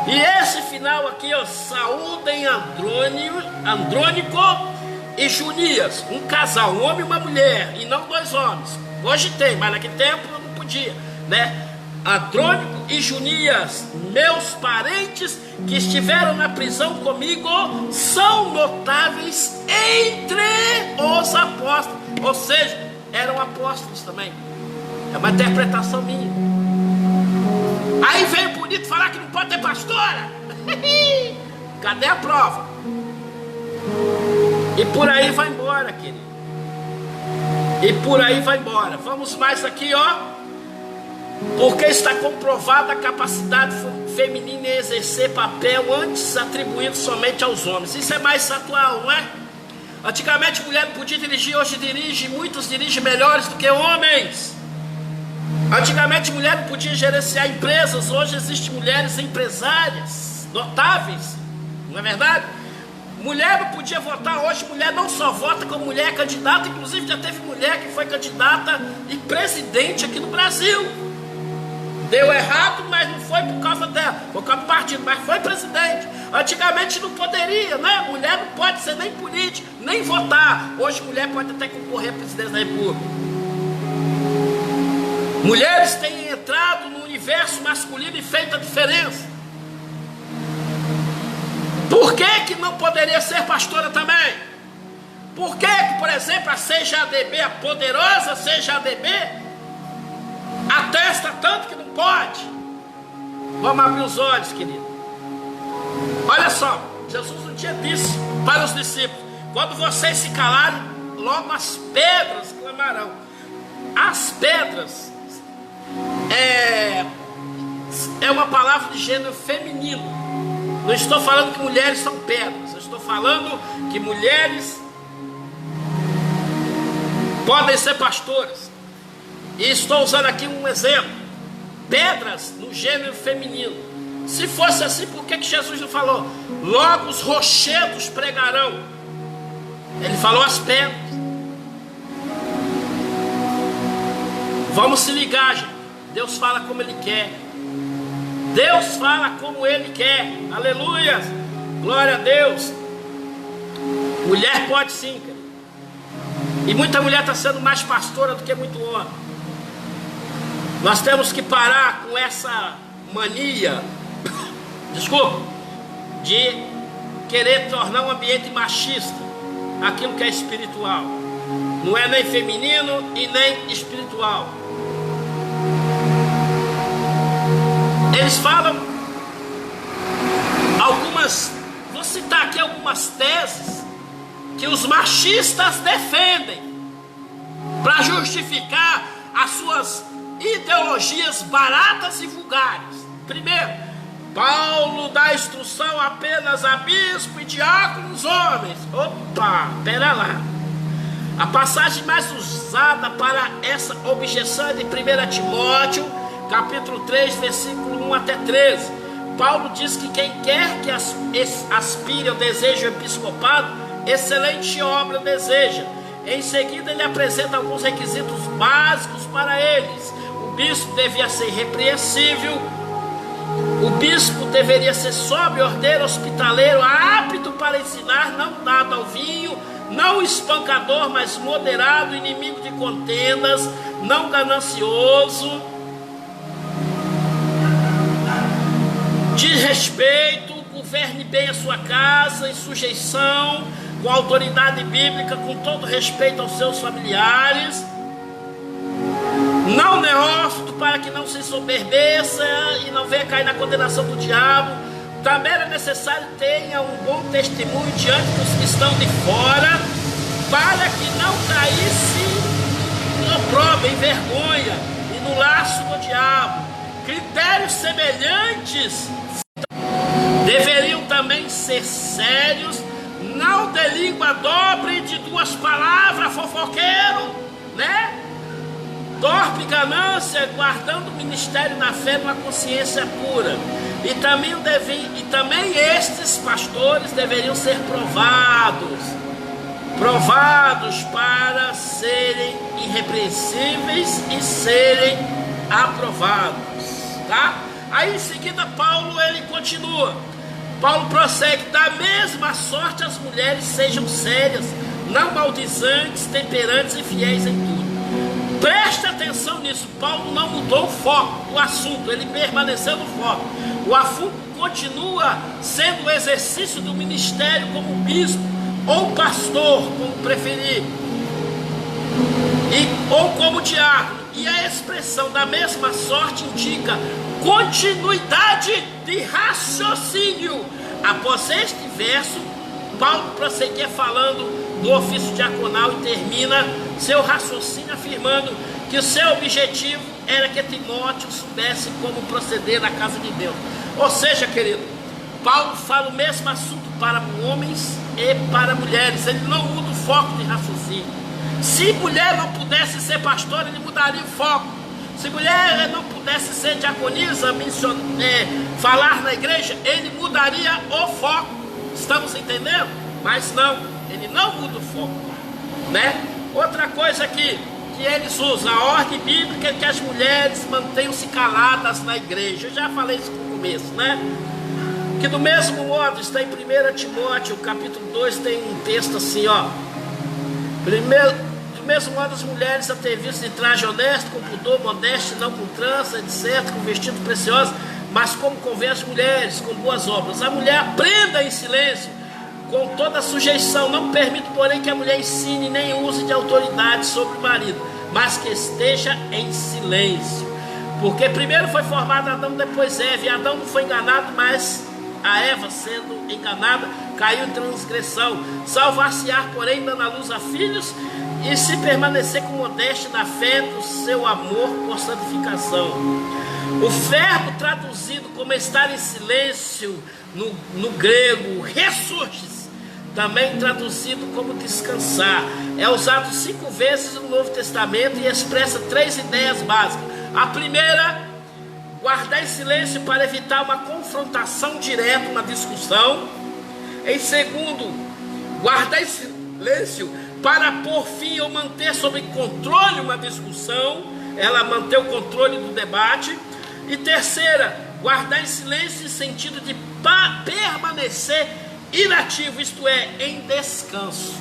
E esse final aqui, ó: saúdem Andrônico e Junias, um casal, um homem e uma mulher, e não dois homens. Hoje tem, mas naquele tempo não podia, né? Andrônico e Junias, meus parentes que estiveram na prisão comigo, são notáveis entre os apóstolos. Ou seja, eram apóstolos também. É uma interpretação minha. Aí veio bonito falar que não pode ter pastora. Cadê a prova? E por aí vai embora, querido. E por aí vai embora. Vamos mais aqui, ó. Porque está comprovada a capacidade feminina em exercer papel antes atribuído somente aos homens. Isso é mais atual, não é? Antigamente mulher não podia dirigir, hoje dirige. Muitos dirigem melhores do que homens. Antigamente mulher não podia gerenciar empresas. Hoje existem mulheres empresárias notáveis, não é verdade? Mulher não podia votar, hoje mulher não só vota, como mulher é candidata. Inclusive já teve mulher que foi candidata e presidente aqui no Brasil. Deu errado, mas não foi por causa dela, por causa do partido, mas foi presidente. Antigamente não poderia, né? Mulher não pode ser nem política, nem votar. Hoje mulher pode até concorrer à presidência da República. Mulheres têm entrado no universo masculino e feito a diferença. Por que não poderia ser pastora também? Por que, por exemplo, a CJADB, a poderosa CJADB, atesta tanto que não pode? Vamos abrir os olhos, querido. Olha só, Jesus um dia disse para os discípulos: quando vocês se calarem, logo as pedras clamarão. As pedras é uma palavra de gênero feminino. Não estou falando que mulheres são pedras. Eu estou falando que mulheres podem ser pastoras. E estou usando aqui um exemplo. Pedras no gênero feminino. Se fosse assim, por que Jesus não falou logo os rochedos pregarão? Ele falou as pedras. Vamos se ligar, gente. Deus fala como Ele quer. Deus fala como Ele quer. Aleluia. Glória a Deus. Mulher pode sim, cara. E muita mulher está sendo mais pastora do que muito homem. Nós temos que parar com essa mania, desculpa, de querer tornar um ambiente machista aquilo que é espiritual. Não é nem feminino e nem espiritual. Eles falam algumas, vou citar aqui algumas teses que os machistas defendem para justificar as suas ideologias baratas e vulgares. Primeiro, Paulo dá instrução apenas a bispo e diáconos homens. Opa, pera lá. A passagem mais usada para essa objeção é de 1 Timóteo, capítulo 3, versículo 1 até 13. Paulo diz que quem quer que aspire ao desejo episcopado, excelente obra deseja. Em seguida ele apresenta alguns requisitos básicos para eles. O bispo devia ser irrepreensível. O bispo deveria ser sóbrio, ordeiro, hospitaleiro, apto para ensinar, não dado ao vinho, não espancador, mas moderado, inimigo de contendas, não ganancioso, de respeito, governe bem a sua casa, em sujeição, com autoridade bíblica, com todo respeito aos seus familiares, não neófito, para que não se ensoberbeça e não venha cair na condenação do diabo. Também era necessário que tenha um bom testemunho diante dos que estão de fora, para que não caísse em opróbrio, em vergonha e no laço do diabo. Critérios semelhantes deveriam também ser sérios, não de língua dobre, de duas palavras, fofoqueiro, né? Torpe ganância, guardando o ministério na fé numa consciência pura. E também estes pastores deveriam ser provados para serem irrepreensíveis e serem aprovados, tá? Aí em seguida Paulo ele continua. Paulo prossegue: da mesma sorte as mulheres sejam sérias, não maldizantes, temperantes e fiéis em tudo. Preste atenção nisso. Paulo não mudou o foco do assunto, ele permaneceu no foco. O assunto continua sendo o exercício do ministério como bispo ou pastor, como preferir, ou como diácono. E a expressão da mesma sorte indica continuidade de raciocínio. Após este verso, Paulo prosseguia falando do ofício diaconal e termina seu raciocínio afirmando que o seu objetivo era que Timóteo soubesse como proceder na casa de Deus. Ou seja, querido, Paulo fala o mesmo assunto para homens e para mulheres. Ele não muda o foco de raciocínio. Se mulher não pudesse ser pastora, ele mudaria o foco. Se mulher não pudesse ser diaconisa, falar na igreja, ele mudaria o foco. Estamos entendendo? Mas não, ele não muda o foco, né? Outra coisa que eles usam, a ordem bíblica é que as mulheres mantenham-se caladas na igreja. Eu já falei isso no começo, né? Que do mesmo modo, está em 1 Timóteo, capítulo 2, tem um texto assim, ó. Do mesmo modo, as mulheres a ter visto de traje honesto, com pudor, modesto, não com trança, etc., com vestido precioso, mas como convém as mulheres, com boas obras. A mulher aprenda em silêncio, com toda sujeição. Não permite, porém, que a mulher ensine nem use de autoridade sobre o marido, mas que esteja em silêncio. Porque primeiro foi formado Adão, depois Eva, e Adão não foi enganado, mas a Eva, sendo enganada, caiu em transgressão. Salvar-se-á, porém, dando à luz a filhos, e se permanecer com modéstia na fé do seu amor por santificação. O verbo traduzido como estar em silêncio no grego, ressurges, também traduzido como descansar, é usado 5 vezes no Novo Testamento e expressa 3 ideias básicas. A primeira, guardar em silêncio para evitar uma confrontação direta, uma discussão. Em segundo, guardar em silêncio para pôr fim ou manter sob controle uma discussão, ela manter o controle do debate. E terceira, guardar em silêncio em sentido de permanecer inativo, isto é, em descanso,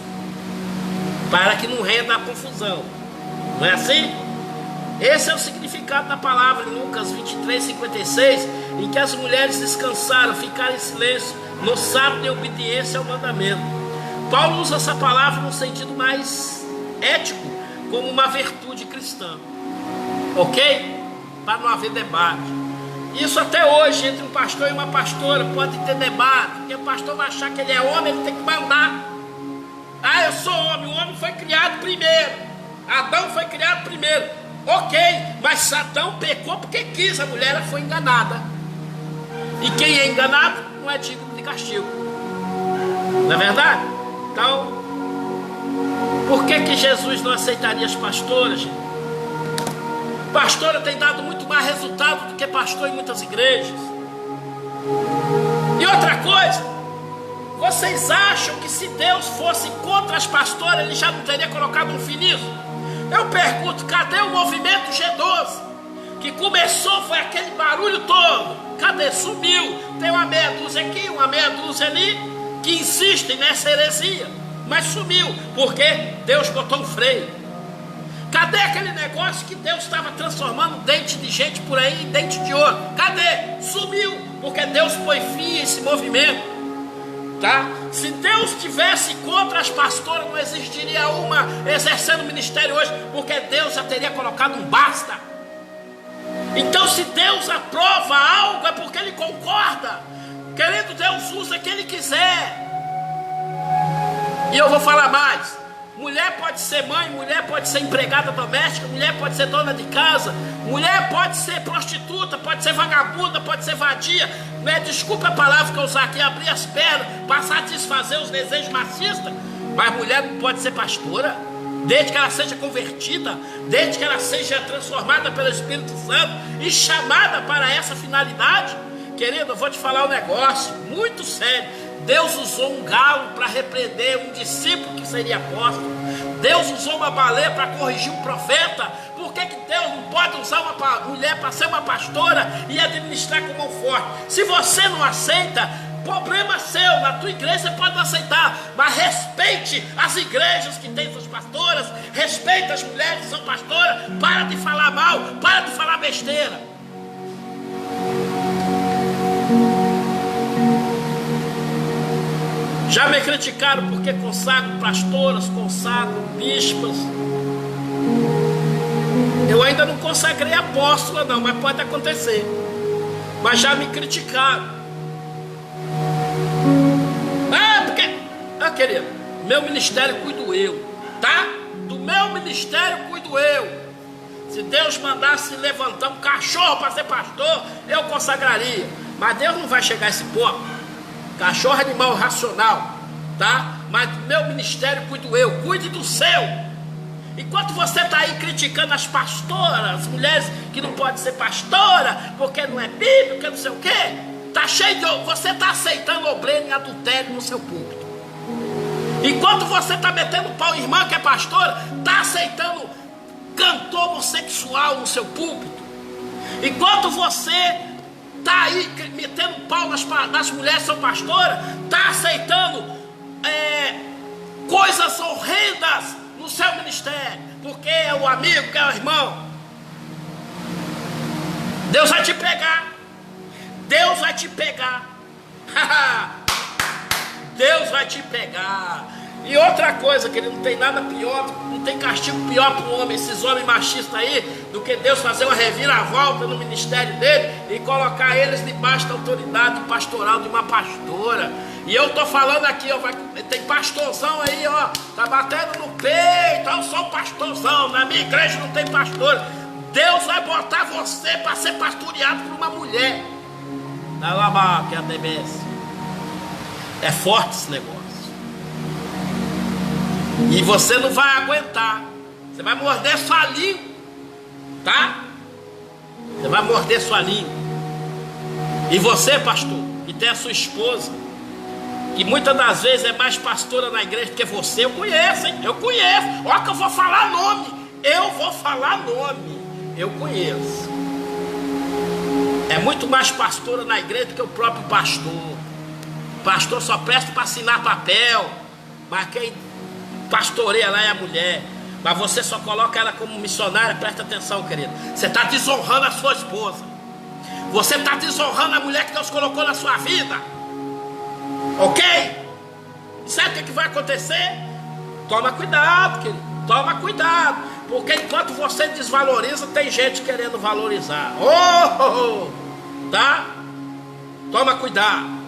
para que não renda a confusão. Não é assim? Esse é o significado da palavra em Lucas 23:56, em que as mulheres descansaram, ficaram em silêncio no sábado em obediência ao mandamento. Paulo usa essa palavra no sentido mais ético, como uma virtude cristã, ok? Para não haver debate. Isso até hoje, entre um pastor e uma pastora, pode ter debate, porque o pastor vai achar que ele é homem, ele tem que mandar. Ah, eu sou homem, o homem foi criado primeiro, Adão foi criado primeiro. Ok, mas Satã pecou porque quis, a mulher ela foi enganada. E quem é enganado não é digno de castigo. Não é verdade? Então, por que Jesus não aceitaria as pastoras? Pastora tem dado muito mais resultado do que pastor em muitas igrejas. E outra coisa, vocês acham que se Deus fosse contra as pastoras, ele já não teria colocado um fim nisso? Eu pergunto, cadê o movimento G12? Que começou, foi aquele barulho todo. Cadê? Sumiu. Tem uma meia dúzia aqui, uma meia dúzia ali, que insistem nessa heresia. Mas sumiu, porque Deus botou um freio. Cadê aquele negócio que Deus estava transformando dente de gente por aí em dente de ouro? Cadê? Sumiu, porque Deus pôs fim a esse movimento. Tá? Se Deus tivesse contra as pastoras, não existiria uma exercendo o ministério hoje, porque Deus já teria colocado um basta. Então, se Deus aprova algo, é porque Ele concorda. Querendo, Deus usa quem Ele quiser. E eu vou falar mais. Mulher pode ser mãe, mulher pode ser empregada doméstica, mulher pode ser dona de casa, mulher pode ser prostituta, pode ser vagabunda, pode ser vadia. Desculpa a palavra que eu usar aqui, abrir as pernas para satisfazer os desejos machistas. Mas mulher não pode ser pastora, desde que ela seja convertida, desde que ela seja transformada pelo Espírito Santo e chamada para essa finalidade. Querido, eu vou te falar um negócio muito sério. Deus usou um galo para repreender um discípulo que seria apóstolo. Deus usou uma baleia para corrigir um profeta. Por que Deus não pode usar uma mulher para ser uma pastora e administrar com mão forte? Se você não aceita, problema seu. Na tua igreja você pode não aceitar, mas respeite as igrejas que têm suas pastoras, respeite as mulheres que são pastoras. Para de falar mal, para de falar besteira. Já me criticaram porque consagro pastoras, consagro bispas. Eu ainda não consagrei apóstola não, mas pode acontecer. Mas já me criticaram. Porque, querido, meu ministério cuido eu, tá? Do meu ministério cuido eu. Se Deus mandasse levantar um cachorro para ser pastor, eu consagraria. Mas Deus não vai chegar a esse ponto. Cachorro é animal racional, tá? Mas do meu ministério cuido eu. Cuide do seu. Enquanto você está aí criticando as pastoras, as mulheres que não podem ser pastora, porque não é bíblico, porque não sei o quê, tá cheio de... Você está aceitando obreiro em adultério no seu púlpito. Enquanto você está metendo pau em irmã que é pastora, está aceitando cantor homossexual no seu púlpito. Enquanto você está aí metendo pau nas mulheres que são pastoras, está aceitando coisas horrendas no seu ministério, porque é o amigo, que é o irmão. Deus vai te pegar. Deus vai te pegar. Deus vai te pegar. E outra coisa, que ele não tem nada pior, não tem castigo pior para o homem, esses homens machistas aí, do que Deus fazer uma reviravolta no ministério dele e colocar eles debaixo da autoridade pastoral de uma pastora. E eu tô falando aqui, ó, tem pastorzão aí, ó, tá batendo no peito, eu sou um pastorzão, na minha igreja não tem pastor. Deus vai botar você para ser pastoreado por uma mulher. Dá lá, que é a DBS. É forte esse negócio. E você não vai aguentar. Você vai morder sua língua, tá? Você vai morder sua língua. E você, pastor, que tem a sua esposa, que muitas das vezes é mais pastora na igreja do que você, eu conheço, hein? Eu conheço. Olha que eu vou falar nome. Eu vou falar nome. Eu conheço. É muito mais pastora na igreja do que o próprio pastor. Pastor só presta para assinar papel. Mas quem pastoreia lá é a mulher. Mas você só coloca ela como missionária. Presta atenção, querido. Você está desonrando a sua esposa. Você está desonrando a mulher que Deus colocou na sua vida. Ok? Sabe o que vai acontecer? Toma cuidado, querido. Toma cuidado. Porque enquanto você desvaloriza, tem gente querendo valorizar. Tá? Toma cuidado.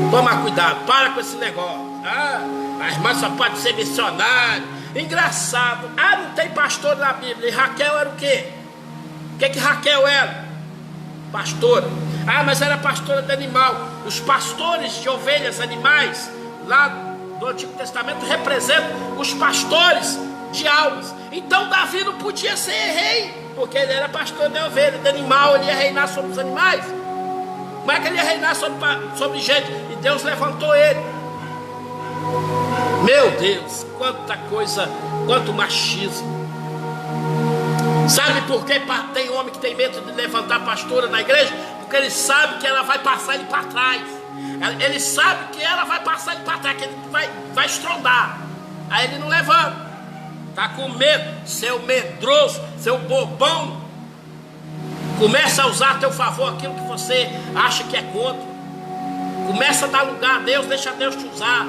Toma cuidado. Para com esse negócio. A irmã só pode ser missionária. Engraçado. Não tem pastor na Bíblia. E Raquel era o quê? O que Raquel era? Pastora. Mas era pastora de animal. Os pastores de ovelhas, animais, lá do Antigo Testamento, representam os pastores de almas. Então Davi não podia ser rei, porque ele era pastor de ovelha, de animal. Ele ia reinar sobre os animais. Como é que ele ia reinar sobre gente? E Deus levantou ele. Meu Deus, quanta coisa, quanto machismo. Sabe por que tem homem que tem medo de levantar pastora na igreja? Porque ele sabe que ela vai passar ele para trás. Ele sabe que ela vai passar ele para trás, que ele vai estrondar. Aí ele não levanta. Está com medo, seu medroso, seu bobão. Começa a usar a teu favor aquilo que você acha que é contra. Começa a dar lugar a Deus, deixa Deus te usar.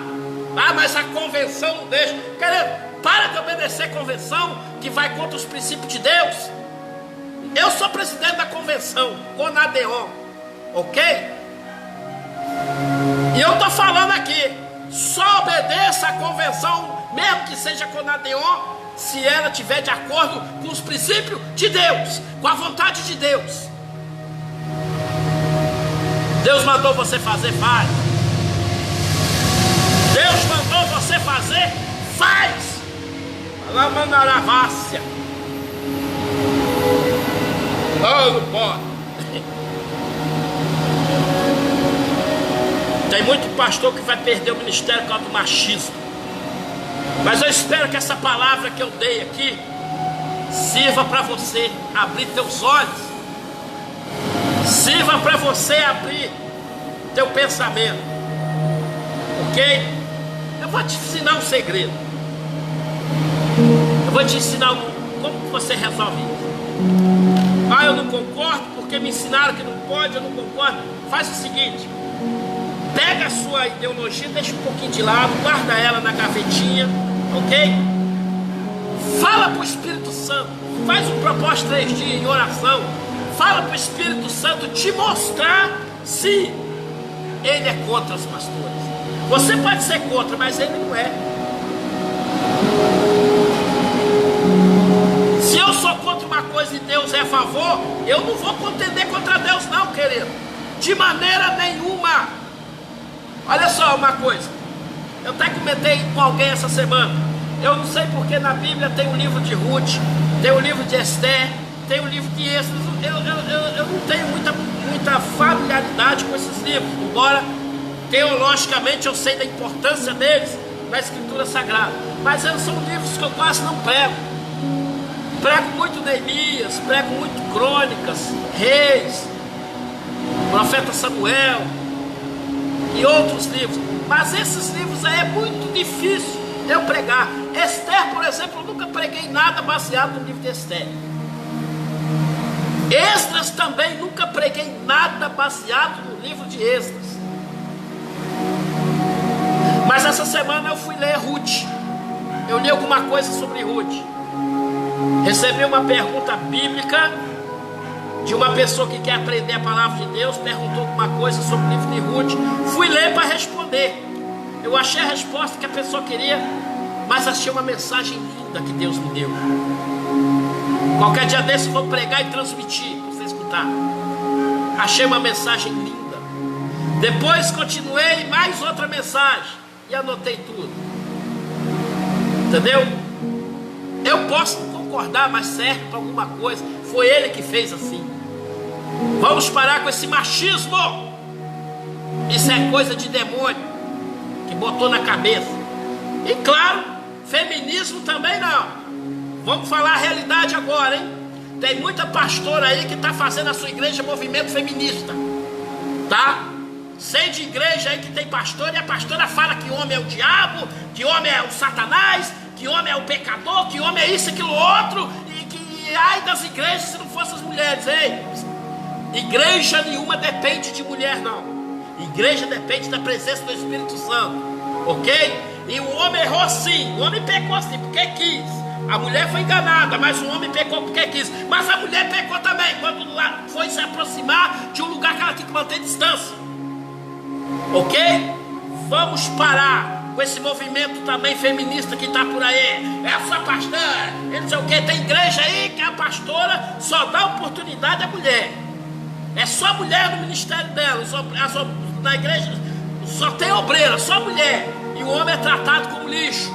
Mas a convenção não deixa. Querido, para de obedecer a convenção que vai contra os princípios de Deus. Eu sou presidente da convenção, Conadeon, ok? E eu estou falando aqui, só obedeça a convenção, mesmo que seja Conadeon, se ela estiver de acordo com os princípios de Deus, com a vontade de Deus. Deus mandou você fazer, faz. Deus mandou você fazer, faz. Lá Manaravácia. Não pode. Tem muito pastor que vai perder o ministério por causa do machismo. Mas eu espero que essa palavra que eu dei aqui sirva para você abrir teus olhos. Sirva para você abrir teu pensamento. Ok? Eu vou te ensinar um segredo. Eu vou te ensinar como você resolve isso. Eu não concordo porque me ensinaram que não pode, eu não concordo. Faz o seguinte: pega a sua ideologia, deixa um pouquinho de lado, guarda ela na gavetinha, ok? Fala para o Espírito Santo, faz um propósito 3 dias em oração. Fala para o Espírito Santo te mostrar se ele é contra os pastores. Você pode ser contra, mas ele não é. Se eu sou contra uma coisa e Deus é a favor, eu não vou contender contra Deus não, querido. De maneira nenhuma. Olha só uma coisa. Eu até comentei com alguém essa semana. Eu não sei porque na Bíblia tem o livro de Ruth, tem o livro de Esther, tem o livro de Êxodo. Eu não tenho muita familiaridade com esses livros, embora teologicamente eu sei da importância deles na Escritura Sagrada. Mas são livros que eu quase não prego. Prego muito Neemias, prego muito Crônicas, Reis, Profeta Samuel e outros livros. Mas esses livros aí é muito difícil eu pregar. Esther, por exemplo, eu nunca preguei nada baseado no livro de Esther. Esdras também, nunca preguei nada baseado no livro de Esdras. Mas essa semana eu fui ler Ruth. Eu li alguma coisa sobre Ruth. Recebi uma pergunta bíblica de uma pessoa que quer aprender a palavra de Deus. Perguntou alguma coisa sobre o livro de Ruth. Fui ler para responder. Eu achei a resposta que a pessoa queria, mas achei uma mensagem linda que Deus me deu. Qualquer dia desse eu vou pregar e transmitir para você escutar. Achei uma mensagem linda. Depois continuei mais outra mensagem e anotei tudo. Entendeu? Eu posso concordar, mas serve para alguma coisa. Foi ele que fez assim. Vamos parar com esse machismo. Isso é coisa de demônio que botou na cabeça. E claro, feminismo também não. Vamos falar a realidade agora, hein? Tem muita pastora aí que está fazendo a sua igreja movimento feminista, tá? Sei de igreja aí que tem pastor e a pastora fala que homem é o diabo, que homem é o Satanás, que homem é o pecador, que homem é isso, aquilo, outro, e que ai das igrejas se não fossem as mulheres. Ei, igreja nenhuma depende de mulher não. Igreja depende da presença do Espírito Santo, ok? E o homem errou sim, o homem pecou sim, porque quis. A mulher foi enganada, mas o homem pecou porque quis. Mas a mulher pecou também, quando foi se aproximar de um lugar que ela tinha que manter distância, ok? Vamos parar com esse movimento também feminista que está por aí. É a sua pastora, eu não sei o que. Tem igreja aí que a pastora só dá oportunidade à mulher. É só mulher no ministério dela. Na igreja só tem obreira, só mulher. E o homem é tratado como lixo.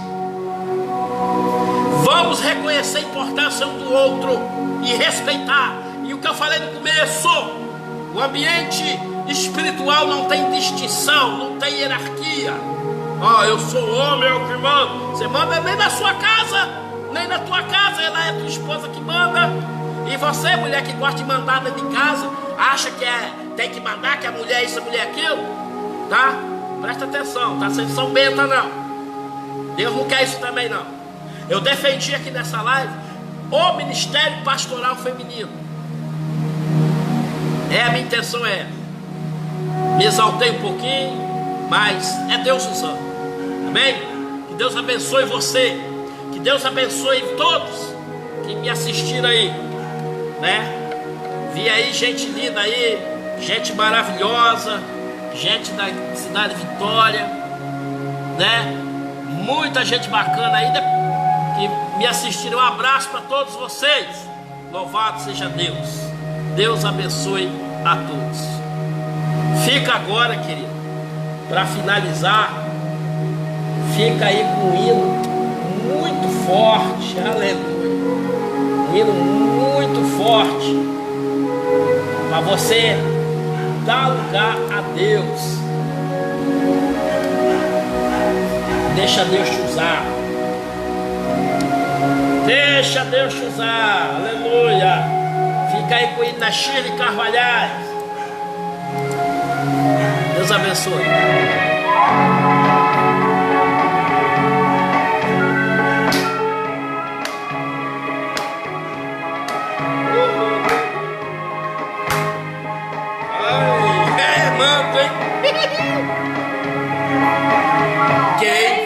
Vamos reconhecer a importância um do outro e respeitar. E o que eu falei no começo, o ambiente espiritual não tem distinção, não tem hierarquia. Eu sou homem, eu que mando. Você manda nem na sua casa, nem na tua casa. Ela é tua esposa que manda. E você, mulher que gosta de mandar dentro de casa, acha que tem que mandar, que a mulher é isso, a mulher é aquilo, tá? Presta atenção, tá? Vocês são benta não. Deus não quer isso também não. Eu defendi aqui nessa live o ministério pastoral feminino. A minha intenção é me exaltei um pouquinho, mas é Deus usando. Amém? Que Deus abençoe você. Que Deus abençoe todos que me assistiram aí, né? Vi aí gente linda aí, gente maravilhosa, gente da cidade de Vitória, né? Muita gente bacana aí que me assistiram. Um abraço para todos vocês. Louvado seja Deus. Deus abençoe a todos. Fica agora, querido, para finalizar, fica aí com um hino muito forte, aleluia. Um hino muito forte para você dar lugar a Deus. Deixa Deus te usar. Deixa Deus te usar, aleluia. Fica aí com o hino da Shirley Carvalhais. Deus abençoe. Ai, mano, hein? Quem